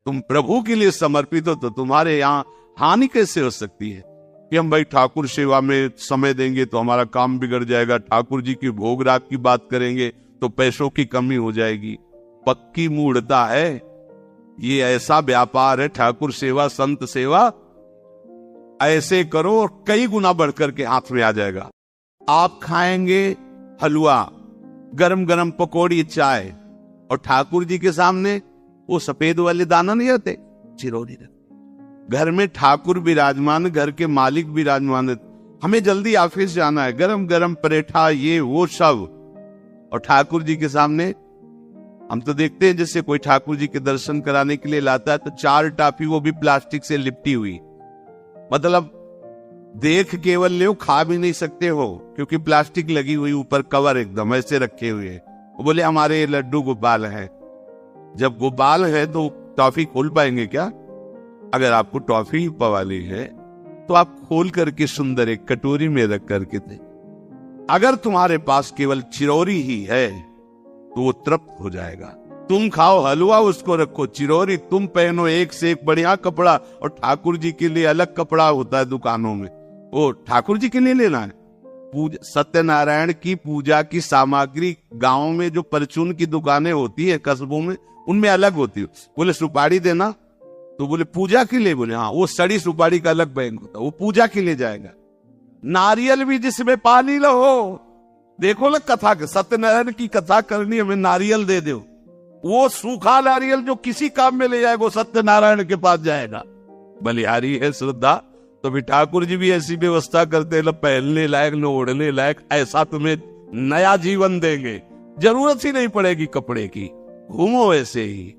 तुम प्रभु के लिए समर्पित हो तो तुम्हारे यहाँ हानि कैसे हो सकती है कि हम भाई ठाकुर सेवा में समय देंगे तो हमारा काम बिगड़ जाएगा, ठाकुर जी की भोग राग की बात करेंगे तो पैसों की कमी हो जाएगी। पक्की मूढ़ता है, ये ऐसा व्यापार है ठाकुर सेवा संत सेवा, ऐसे करो और कई गुना बढ़कर के हाथ में आ जाएगा। आप खाएंगे हलवा, गरम गरम पकौड़ी, चाय, और ठाकुर जी के सामने वो सफेद वाले दाना नहीं होते, चिरौरी रहते। घर में ठाकुर विराजमान, घर के मालिक विराजमान, हमें जल्दी ऑफिस जाना है, गरम गरम परेठा ये वो सब, और ठाकुर जी के सामने हम तो देखते हैं जैसे कोई ठाकुर जी के दर्शन कराने के लिए लाता है तो 4 टाफी, वो भी प्लास्टिक से लिपटी हुई, मतलब देख केवल ले, खा भी नहीं सकते हो क्योंकि प्लास्टिक लगी हुई, ऊपर कवर एकदम ऐसे रखे हुए। वो बोले हमारे लड्डू गोपाल है। जब गोपाल है तो टॉफी खोल पाएंगे क्या? अगर आपको टॉफी पवाली है तो आप खोल करके सुंदर एक कटोरी में रख करके दे। अगर तुम्हारे पास केवल चिरौरी ही है तो वो तृप्त हो जाएगा। तुम खाओ हलवा, उसको रखो चिरौरी, तुम पहनो एक से एक बढ़िया कपड़ा, और ठाकुर जी के लिए अलग कपड़ा होता है दुकानों में, वो ठाकुर जी के लिए लेना है। पूजा सत्यनारायण की पूजा की सामग्री गांव में जो परचून की दुकानें होती है कस्बों में, उनमें अलग होती है। बोले सुपारी देना, तो बोले पूजा के लिए, बोले हाँ, वो सड़ी सुपारी का अलग बैंक होता है, वो पूजा के लिए जाएगा। नारियल भी जिसमें पानी लो, देखो ना कथा के, सत्यनारायण की कथा करनी, हमें नारियल दे दो, वो सूखा नारियल जो किसी काम में ले जाएगा वो सत्यनारायण के पास जाएगा। बलिहारी है श्रद्धा, तो भी ठाकुर जी भी ऐसी व्यवस्था करते हैं, न पहनने लायक न ओढ़ने लायक, ऐसा तुम्हें नया जीवन देंगे, जरूरत ही नहीं पड़ेगी कपड़े की, घूमो ऐसे ही।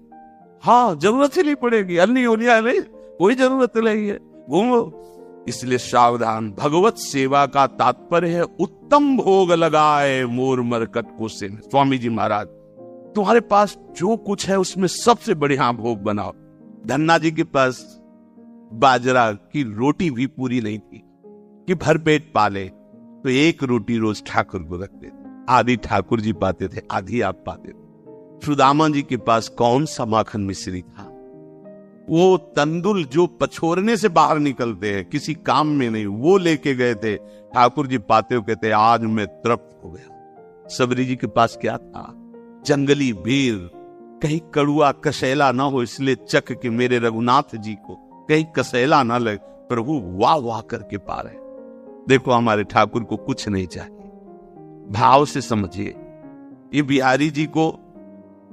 हाँ, जरूरत ही नहीं पड़ेगी, अन्नी ओलिया नहीं, कोई जरूरत नहीं है, घूमो। इसलिए सावधान, भगवत सेवा का तात्पर्य है उत्तम भोग लगाए मोर मरकट को से। स्वामी जी महाराज, तुम्हारे पास जो कुछ है उसमें सबसे बढ़िया भोग बनाओ। धन्ना जी के पास बाजरा की रोटी भी पूरी नहीं थी कि भर पेट पाले, तो एक रोटी रोज ठाकुर को रखते थे, आधी ठाकुर जी पाते थे, आधी आप पाते थे। सुदामा जी के पास कौन सा माखन मिश्री था, वो तंदुल जो पछोरने से बाहर निकलते हैं, किसी काम में नहीं, वो लेके गए थे। ठाकुर जी पाते हो कहते आज मैं तृप्त हो गया। सबरी जी के पास क्या था, जंगली बेर, कहीं कड़ुआ कसैला ना हो इसलिए चख के मेरे रघुनाथ जी को कहीं कसैला ना लगे, प्रभु वाह वाह करके पा रहे। देखो हमारे ठाकुर को कुछ नहीं चाहिए, भाव से समझिए। ये बिहारी जी को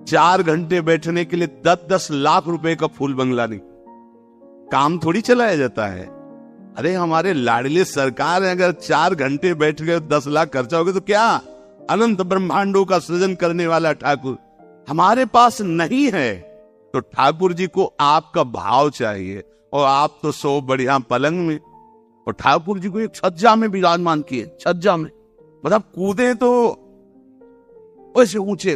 4 घंटे बैठने के लिए 10-10 लाख रुपए का फूल बंगला नहीं, काम थोड़ी चलाया जाता है। अरे हमारे लाडले सरकार है, अगर 4 घंटे बैठ गए 10 लाख खर्चा हो गया तो क्या, अनंत ब्रह्मांडों का सृजन करने वाला ठाकुर हमारे पास नहीं है। तो ठाकुर जी को आपका भाव चाहिए, और आप तो सो बढ़िया पलंग में, और ठाकुर जी को एक छज्जा में विराजमान किए, छज्जा में, मतलब कूदे तो वैसे ऊंचे